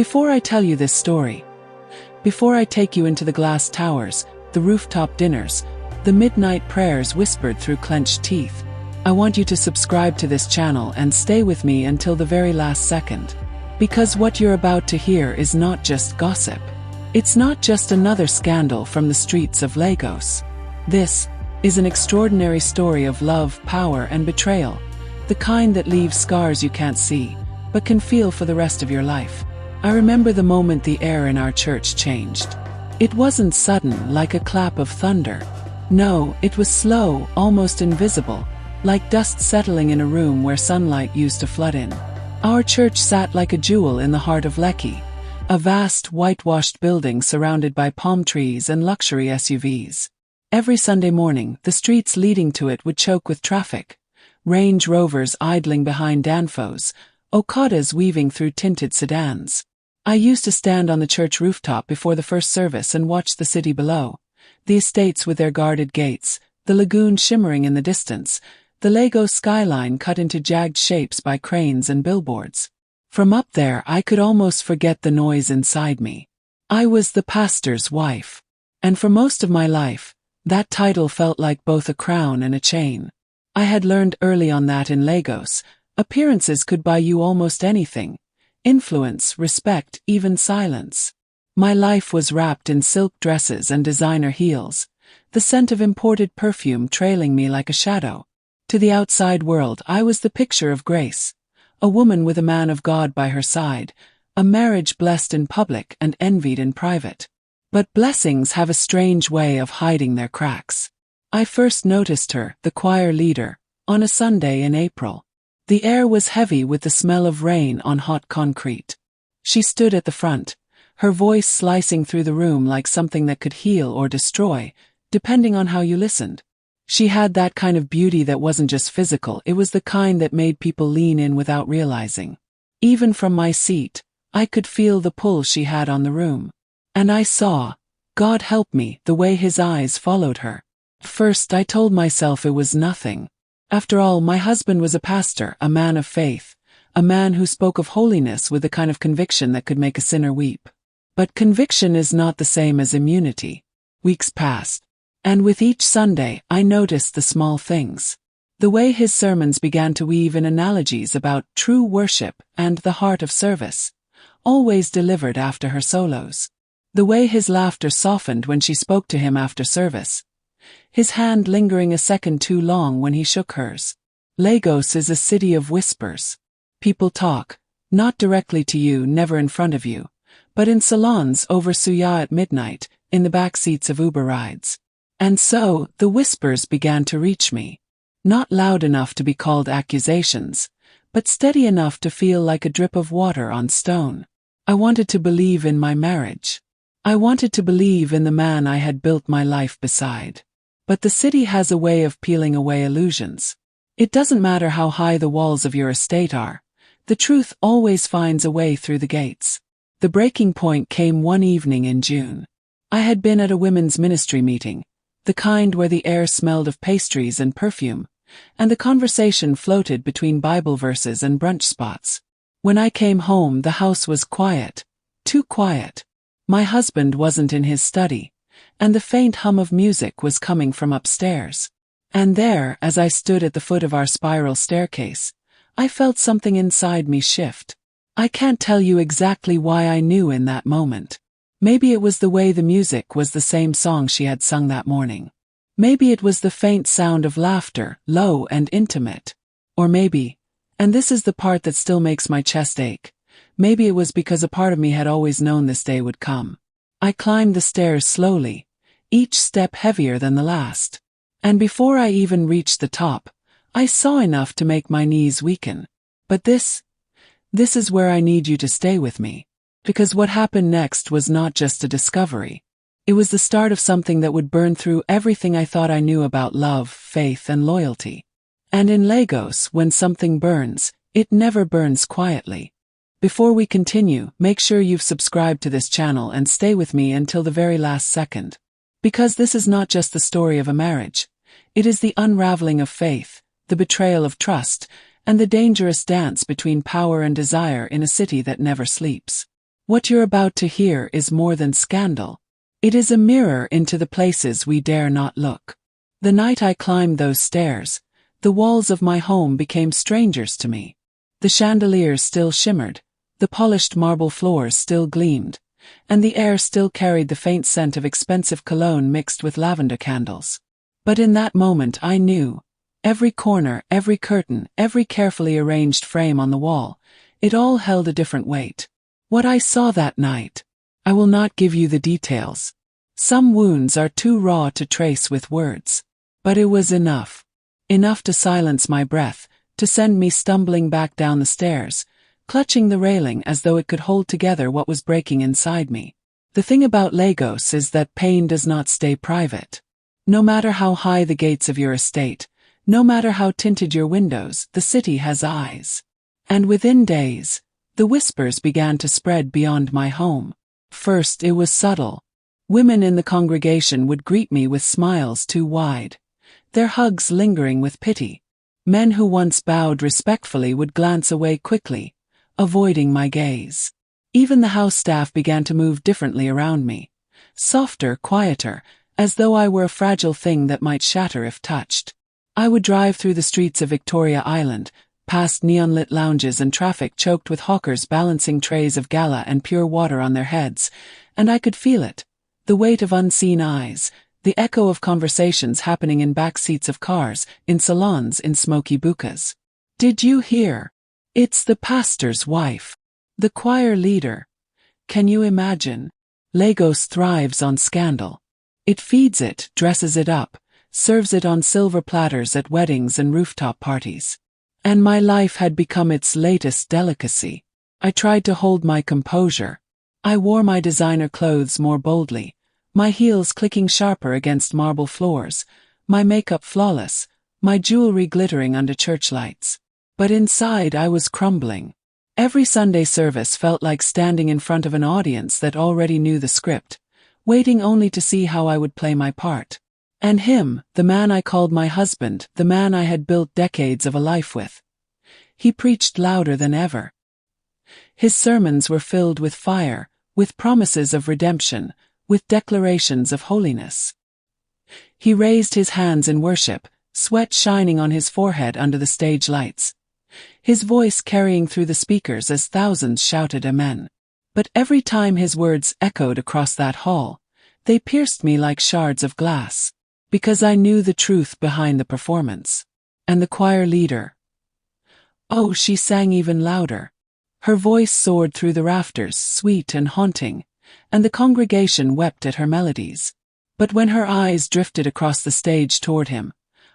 Before I tell you this story, before I take you into the glass towers, the rooftop dinners, the midnight prayers whispered through clenched teeth, I want you to subscribe to this channel and stay with me until the very last second. Because what you're about to hear is not just gossip. It's not just another scandal from the streets of Lagos. This is an extraordinary story of love, power, and betrayal, the kind that leaves scars you can't see, but can feel for the rest of your life. I remember the moment the air in our church changed. It wasn't sudden, like a clap of thunder. No, it was slow, almost invisible, like dust settling in a room where sunlight used to flood in. Our church sat like a jewel in the heart of Lekki, a vast, whitewashed building surrounded by palm trees and luxury SUVs. Every Sunday morning, the streets leading to it would choke with traffic, Range Rovers idling behind Danfos, Okadas weaving through tinted sedans. I used to stand on the church rooftop before the first service and watch the city below, the estates with their guarded gates, the lagoon shimmering in the distance, the Lagos skyline cut into jagged shapes by cranes and billboards. From up there I could almost forget the noise inside me. I was the pastor's wife. And for most of my life, that title felt like both a crown and a chain. I had learned early on that in Lagos, appearances could buy you almost anything. Influence, respect, even silence. My life was wrapped in silk dresses and designer heels, the scent of imported perfume trailing me like a shadow. To the outside world I was the picture of grace, a woman with a man of God by her side, a marriage blessed in public and envied in private. But blessings have a strange way of hiding their cracks. I first noticed her, the choir leader, on a Sunday in April. The air was heavy with the smell of rain on hot concrete. She stood at the front, her voice slicing through the room like something that could heal or destroy, depending on how you listened. She had that kind of beauty that wasn't just physical, it was the kind that made people lean in without realizing. Even from my seat, I could feel the pull she had on the room. And I saw, God help me, the way his eyes followed her. First I told myself it was nothing. After all, my husband was a pastor, a man of faith, a man who spoke of holiness with the kind of conviction that could make a sinner weep. But conviction is not the same as immunity. Weeks passed. And with each Sunday, I noticed the small things. The way his sermons began to weave in analogies about true worship and the heart of service, always delivered after her solos. The way his laughter softened when she spoke to him after service, his hand lingering a second too long when he shook hers. Lagos is a city of whispers. People talk, not directly to you, never in front of you, but in salons over suya at midnight, in the back seats of Uber rides. And so, the whispers began to reach me. Not loud enough to be called accusations, but steady enough to feel like a drip of water on stone. I wanted to believe in my marriage. I wanted to believe in the man I had built my life beside. But the city has a way of peeling away illusions. It doesn't matter how high the walls of your estate are, the truth always finds a way through the gates. The breaking point came one evening in June. I had been at a women's ministry meeting, the kind where the air smelled of pastries and perfume, and the conversation floated between Bible verses and brunch spots. When I came home, the house was quiet, too quiet. My husband wasn't in his study, and the faint hum of music was coming from upstairs. And there, as I stood at the foot of our spiral staircase, I felt something inside me shift. I can't tell you exactly why I knew in that moment. Maybe it was the way the music was the same song she had sung that morning. Maybe it was the faint sound of laughter, low and intimate. Or maybe, and this is the part that still makes my chest ache, maybe it was because a part of me had always known this day would come. I climbed the stairs slowly, each step heavier than the last. And before I even reached the top, I saw enough to make my knees weaken. But this is where I need you to stay with me. Because what happened next was not just a discovery. It was the start of something that would burn through everything I thought I knew about love, faith, and loyalty. And in Lagos, when something burns, it never burns quietly. Before we continue, make sure you've subscribed to this channel and stay with me until the very last second. Because this is not just the story of a marriage. It is the unraveling of faith, the betrayal of trust, and the dangerous dance between power and desire in a city that never sleeps. What you're about to hear is more than scandal. It is a mirror into the places we dare not look. The night I climbed those stairs, the walls of my home became strangers to me. The chandeliers still shimmered, the polished marble floors still gleamed, and the air still carried the faint scent of expensive cologne mixed with lavender candles. But in that moment I knew, every corner, every curtain, every carefully arranged frame on the wall, it all held a different weight. What I saw that night, I will not give you the details. Some wounds are too raw to trace with words. But it was enough. Enough to silence my breath, to send me stumbling back down the stairs, clutching the railing as though it could hold together what was breaking inside me. The thing about Lagos is that pain does not stay private. No matter how high the gates of your estate, no matter how tinted your windows, the city has eyes. And within days, the whispers began to spread beyond my home. First it was subtle. Women in the congregation would greet me with smiles too wide, their hugs lingering with pity. Men who once bowed respectfully would glance away quickly, avoiding my gaze. Even the house staff began to move differently around me, softer, quieter, as though I were a fragile thing that might shatter if touched. I would drive through the streets of Victoria Island, past neon-lit lounges and traffic choked with hawkers balancing trays of gala and pure water on their heads, and I could feel it, the weight of unseen eyes, the echo of conversations happening in back seats of cars, in salons, in smoky bukas. Did you hear? It's the pastor's wife. The choir leader. Can you imagine? Lagos thrives on scandal. It feeds it, dresses it up, serves it on silver platters at weddings and rooftop parties. And my life had become its latest delicacy. I tried to hold my composure. I wore my designer clothes more boldly, my heels clicking sharper against marble floors, my makeup flawless, my jewelry glittering under church lights. But inside I was crumbling. Every Sunday service felt like standing in front of an audience that already knew the script, waiting only to see how I would play my part. And him, the man I called my husband, the man I had built decades of a life with. He preached louder than ever. His sermons were filled with fire, with promises of redemption, with declarations of holiness. He raised his hands in worship, sweat shining on his forehead under the stage lights, his voice carrying through the speakers as thousands shouted amen. But every time his words echoed across that hall, they pierced me like shards of glass. Because I knew the truth behind the performance. And the choir leader. Oh, she sang even louder. Her voice soared through the rafters, sweet and haunting, and the congregation wept at her melodies. But when her eyes drifted across the stage toward him,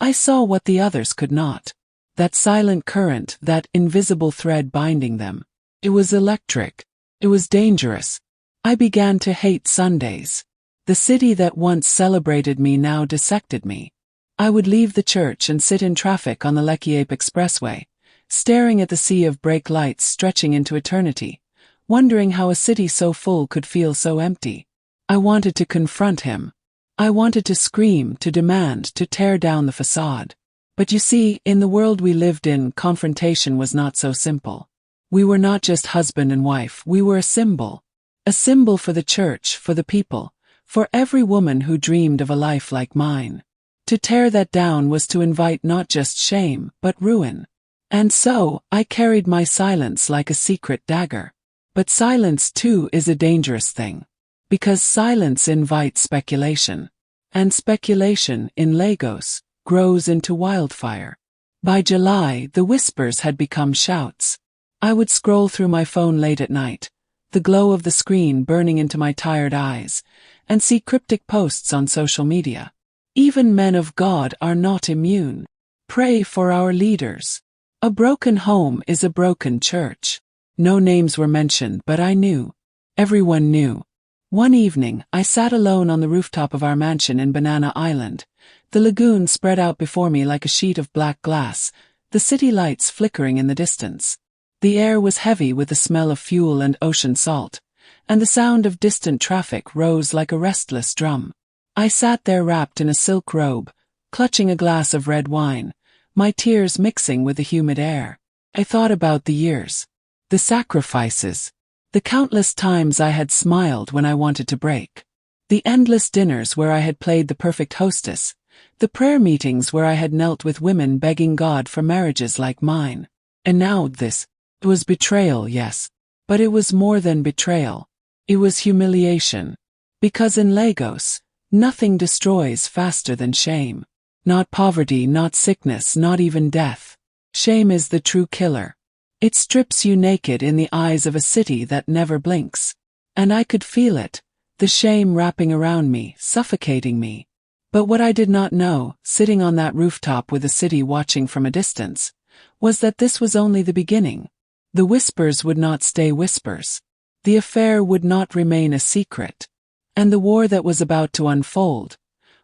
I saw what the others could not. That silent current, that invisible thread binding them. It was electric. It was dangerous. I began to hate Sundays. The city that once celebrated me now dissected me. I would leave the church and sit in traffic on the Lekki Expressway, staring at the sea of brake lights stretching into eternity, wondering how a city so full could feel so empty. I wanted to confront him. I wanted to scream, to demand, to tear down the facade. But you see, in the world we lived in, confrontation was not so simple. We were not just husband and wife, we were a symbol. A symbol for the church, for the people. For every woman who dreamed of a life like mine. To tear that down was to invite not just shame, but ruin. And so, I carried my silence like a secret dagger. But silence too is a dangerous thing. Because silence invites speculation. And speculation, in Lagos, grows into wildfire. By July, the whispers had become shouts. I would scroll through my phone late at night, the glow of the screen burning into my tired eyes, and see cryptic posts on social media. Even men of God are not immune. Pray for our leaders. A broken home is a broken church. No names were mentioned, but I knew. Everyone knew. One evening, I sat alone on the rooftop of our mansion in Banana Island, the lagoon spread out before me like a sheet of black glass, the city lights flickering in the distance. The air was heavy with the smell of fuel and ocean salt, and the sound of distant traffic rose like a restless drum. I sat there wrapped in a silk robe, clutching a glass of red wine, my tears mixing with the humid air. I thought about the years, the sacrifices, The countless times I had smiled when I wanted to break. The endless dinners where I had played the perfect hostess. The prayer meetings where I had knelt with women begging God for marriages like mine. And now this. It was betrayal, yes. But it was more than betrayal. It was humiliation. Because in Lagos, nothing destroys faster than shame. Not poverty, not sickness, not even death. Shame is the true killer. It strips you naked in the eyes of a city that never blinks. And I could feel it, the shame wrapping around me, suffocating me. But what I did not know, sitting on that rooftop with the city watching from a distance, was that this was only the beginning. The whispers would not stay whispers. The affair would not remain a secret. And the war that was about to unfold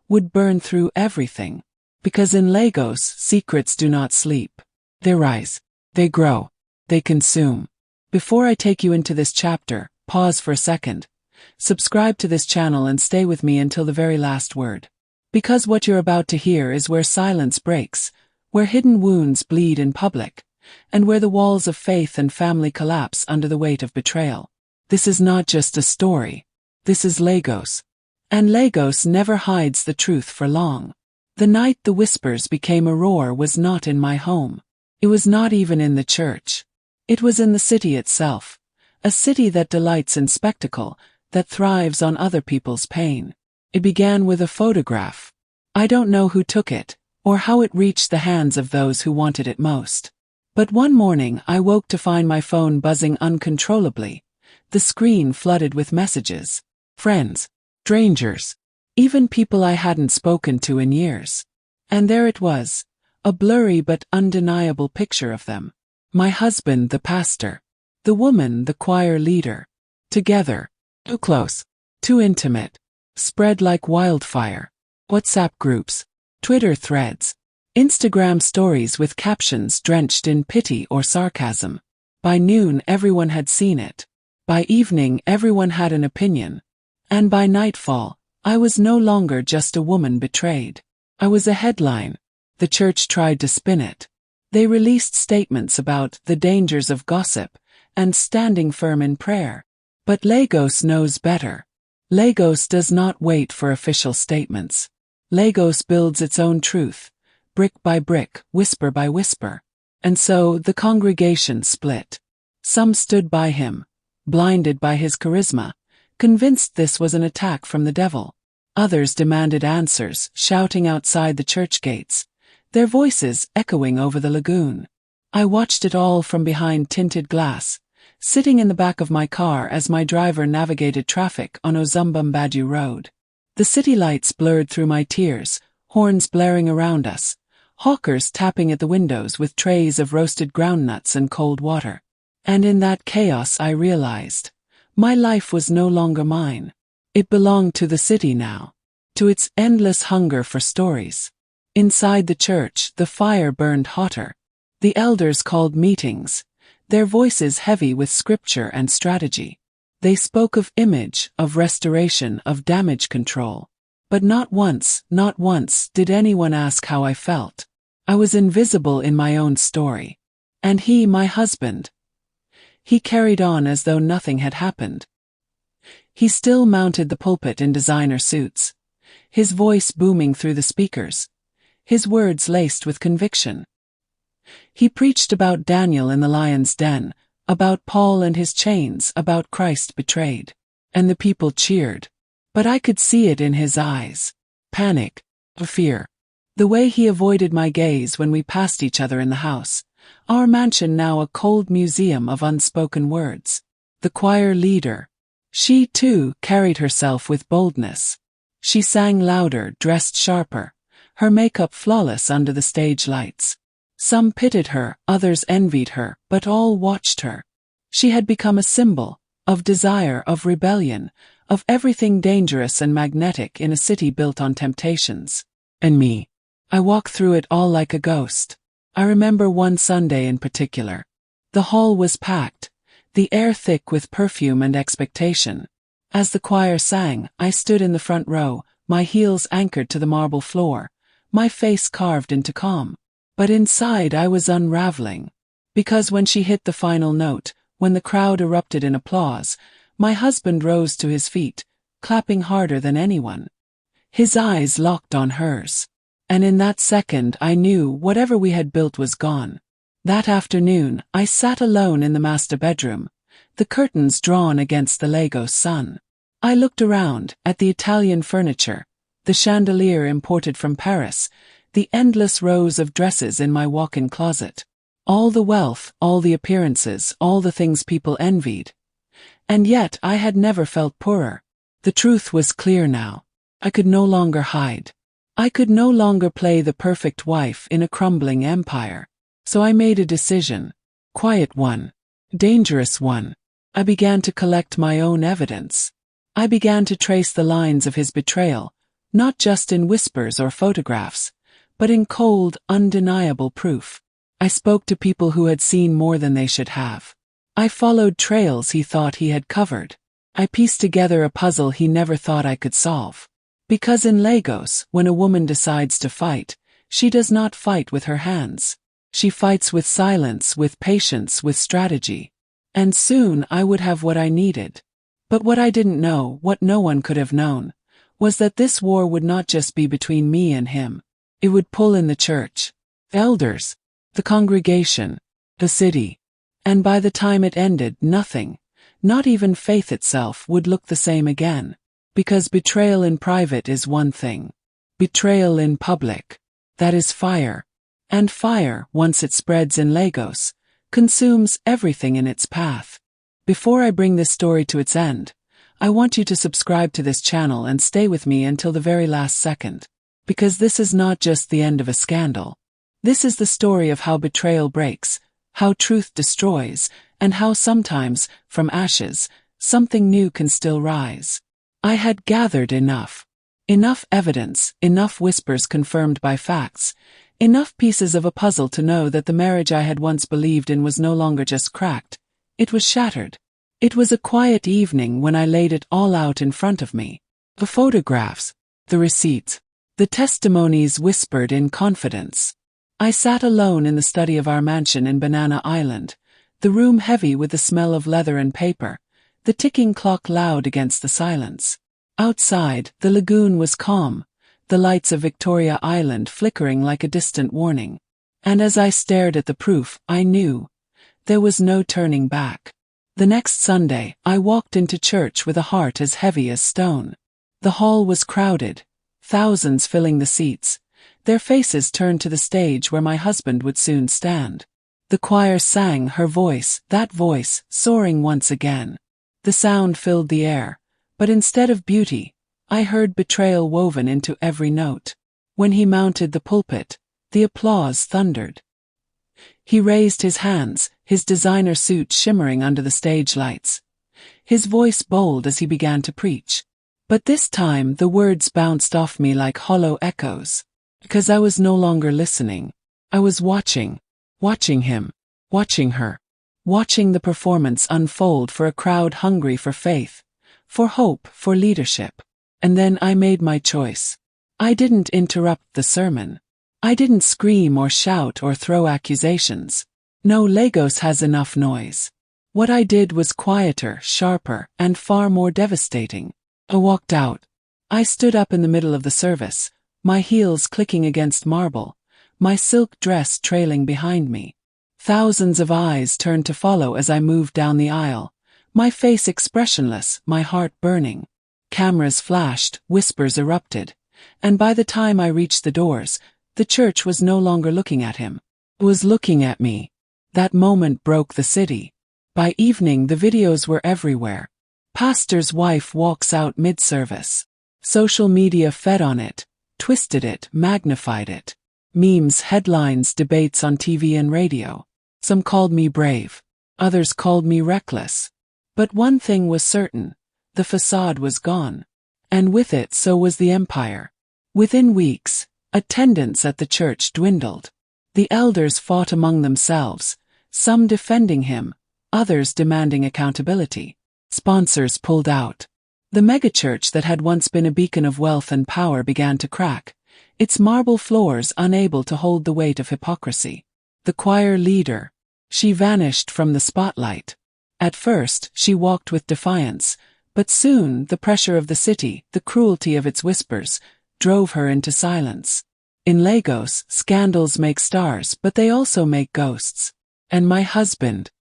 would burn through everything. Because in Lagos, secrets do not sleep. They rise. They grow. They consume. Before I take you into this chapter, pause for a second. Subscribe to this channel and stay with me until the very last word. Because what you're about to hear is where silence breaks, where hidden wounds bleed in public, and where the walls of faith and family collapse under the weight of betrayal. This is not just a story. This is Lagos. And Lagos never hides the truth for long. The night the whispers became a roar was not in my home. It was not even in the church. It was in the city itself. A city that delights in spectacle, that thrives on other people's pain. It began with a photograph. I don't know who took it, or how it reached the hands of those who wanted it most. But one morning I woke to find my phone buzzing uncontrollably, the screen flooded with messages. Friends, strangers, even people I hadn't spoken to in years. And there it was, a blurry but undeniable picture of them. My husband, the pastor. The woman, the choir leader. Together. Too close. Too intimate. Spread like wildfire. WhatsApp groups. Twitter threads. Instagram stories with captions drenched in pity or sarcasm. By noon everyone had seen it. By evening everyone had an opinion. And by nightfall, I was no longer just a woman betrayed. I was a headline. The church tried to spin it. They released statements about the dangers of gossip and standing firm in prayer. But Lagos knows better. Lagos does not wait for official statements. Lagos builds its own truth, brick by brick, whisper by whisper. And so the congregation split. Some stood by him, blinded by his charisma, convinced this was an attack from the devil. Others demanded answers, shouting outside the church gates, their voices echoing over the lagoon. I watched it all from behind tinted glass, sitting in the back of my car as my driver navigated traffic on Ozumbambadu Road. The city lights blurred through my tears, horns blaring around us, hawkers tapping at the windows with trays of roasted groundnuts and cold water. And in that chaos I realized, my life was no longer mine. It belonged to the city now, to its endless hunger for stories. Inside the church, the fire burned hotter. The elders called meetings, their voices heavy with scripture and strategy. They spoke of image, of restoration, of damage control. But not once did anyone ask how I felt. I was invisible in my own story. And he, my husband, he carried on as though nothing had happened. He still mounted the pulpit in designer suits, his voice booming through the speakers, his words laced with conviction. He preached about Daniel in the lion's den, about Paul and his chains, about Christ betrayed. And the people cheered. But I could see it in his eyes. Panic. Fear. The way he avoided my gaze when we passed each other in the house. Our mansion now a cold museum of unspoken words. The choir leader. She, too, carried herself with boldness. She sang louder, dressed sharper, her makeup flawless under the stage lights. Some pitied her, others envied her, but all watched her. She had become a symbol, of desire, of rebellion, of everything dangerous and magnetic in a city built on temptations. And me. I walked through it all like a ghost. I remember one Sunday in particular. The hall was packed, the air thick with perfume and expectation. As the choir sang, I stood in the front row, my heels anchored to the marble floor, my face carved into calm. But inside I was unraveling. Because when she hit the final note, when the crowd erupted in applause, my husband rose to his feet, clapping harder than anyone. His eyes locked on hers. And in that second I knew whatever we had built was gone. That afternoon, I sat alone in the master bedroom, the curtains drawn against the Lagos sun. I looked around, at the Italian furniture, the chandelier imported from Paris, the endless rows of dresses in my walk-in closet. All the wealth, all the appearances, all the things people envied. And yet I had never felt poorer. The truth was clear now. I could no longer hide. I could no longer play the perfect wife in a crumbling empire. So I made a decision. Quiet one. Dangerous one. I began to collect my own evidence. I began to trace the lines of his betrayal, not just in whispers or photographs, but in cold, undeniable proof. I spoke to people who had seen more than they should have. I followed trails he thought he had covered. I pieced together a puzzle he never thought I could solve. Because in Lagos, when a woman decides to fight, she does not fight with her hands. She fights with silence, with patience, with strategy. And soon I would have what I needed. But what I didn't know, what no one could have known, was that this war would not just be between me and him. It would pull in the church, elders, the congregation, the city. And by the time it ended, nothing, not even faith itself, would look the same again. Because betrayal in private is one thing. Betrayal in public, that is fire. And fire, once it spreads in Lagos, consumes everything in its path. Before I bring this story to its end, I want you to subscribe to this channel and stay with me until the very last second. Because this is not just the end of a scandal. This is the story of how betrayal breaks, how truth destroys, and how sometimes, from ashes, something new can still rise. I had gathered enough. Enough evidence, enough whispers confirmed by facts, enough pieces of a puzzle to know that the marriage I had once believed in was no longer just cracked. It was shattered. It was a quiet evening when I laid it all out in front of me. The photographs, the receipts, the testimonies whispered in confidence. I sat alone in the study of our mansion in Banana Island, the room heavy with the smell of leather and paper, the ticking clock loud against the silence. Outside, the lagoon was calm, the lights of Victoria Island flickering like a distant warning. And as I stared at the proof, I knew there was no turning back. The next Sunday, I walked into church with a heart as heavy as stone. The hall was crowded, thousands filling the seats, their faces turned to the stage where my husband would soon stand. The choir sang, her voice, that voice, soaring once again. The sound filled the air, but instead of beauty, I heard betrayal woven into every note. When he mounted the pulpit, the applause thundered. He raised his hands, his designer suit shimmering under the stage lights. His voice bold as he began to preach. But this time the words bounced off me like hollow echoes. Because I was no longer listening. I was watching him, watching her. Watching the performance unfold for a crowd hungry for faith, for hope, for leadership. And then I made my choice. I didn't interrupt the sermon. I didn't scream or shout or throw accusations. No, Lagos has enough noise. What I did was quieter, sharper, and far more devastating. I walked out. I stood up in the middle of the service, my heels clicking against marble, my silk dress trailing behind me. Thousands of eyes turned to follow as I moved down the aisle, my face expressionless, my heart burning. Cameras flashed, whispers erupted, and by the time I reached the doors, the church was no longer looking at him. It was looking at me. That moment broke the city. By evening the videos were everywhere. Pastor's wife walks out mid-service. Social media fed on it, twisted it, magnified it. Memes, headlines, debates on TV and radio. Some called me brave. Others called me reckless. But one thing was certain. The facade was gone. And with it so was the empire. Within weeks, attendance at the church dwindled. The elders fought among themselves, some defending him, others demanding accountability. Sponsors pulled out. The megachurch that had once been a beacon of wealth and power began to crack, its marble floors unable to hold the weight of hypocrisy. The choir leader. She vanished from the spotlight. At first, she walked with defiance, but soon the pressure of the city, the cruelty of its whispers, drove her into silence. In Lagos, scandals make stars, but they also make ghosts. And my husband.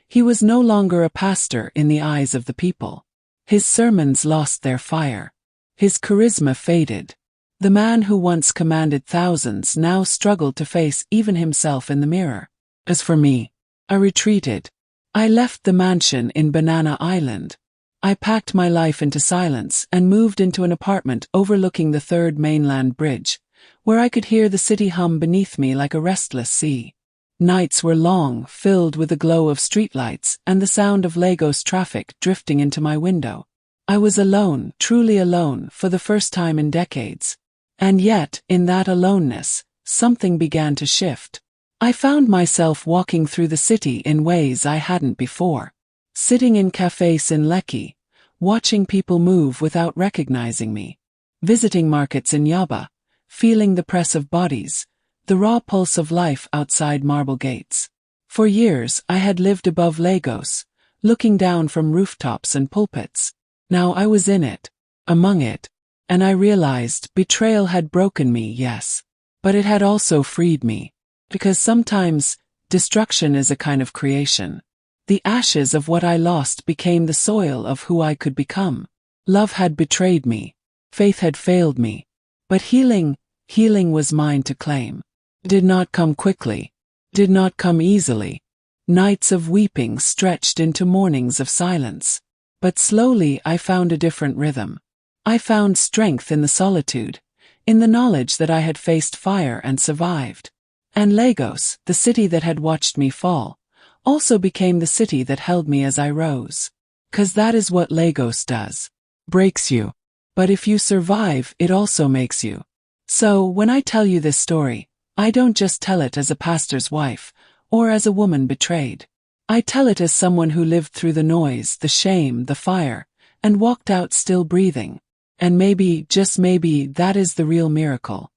He was no longer a pastor in the eyes of the people. His sermons lost their fire. His charisma faded. The man who once commanded thousands now struggled to face even himself in the mirror. As for me, I retreated. I left the mansion in Banana Island. I packed my life into silence and moved into an apartment overlooking the third mainland bridge, where I could hear the city hum beneath me like a restless sea. Nights were long, filled with the glow of streetlights and the sound of Lagos traffic drifting into my window. I was alone, truly alone, for the first time in decades. And yet, in that aloneness, something began to shift. I found myself walking through the city in ways I hadn't before. Sitting in cafes in Lekki, watching people move without recognizing me. Visiting markets in Yaba, feeling the press of bodies, the raw pulse of life outside marble gates. For years I had lived above Lagos, looking down from rooftops and pulpits. Now I was in it, among it, and I realized betrayal had broken me, yes, but it had also freed me. Because sometimes, destruction is a kind of creation. The ashes of what I lost became the soil of who I could become. Love had betrayed me. Faith had failed me. But healing was mine to claim. Did not come quickly. Did not come easily. Nights of weeping stretched into mornings of silence. But slowly I found a different rhythm. I found strength in the solitude, in the knowledge that I had faced fire and survived. And Lagos, the city that had watched me fall, also became the city that held me as I rose. 'Cause that is what Lagos does. Breaks you. But if you survive, it also makes you. So, when I tell you this story, I don't just tell it as a pastor's wife, or as a woman betrayed. I tell it as someone who lived through the noise, the shame, the fire, and walked out still breathing. And maybe, just maybe, that is the real miracle.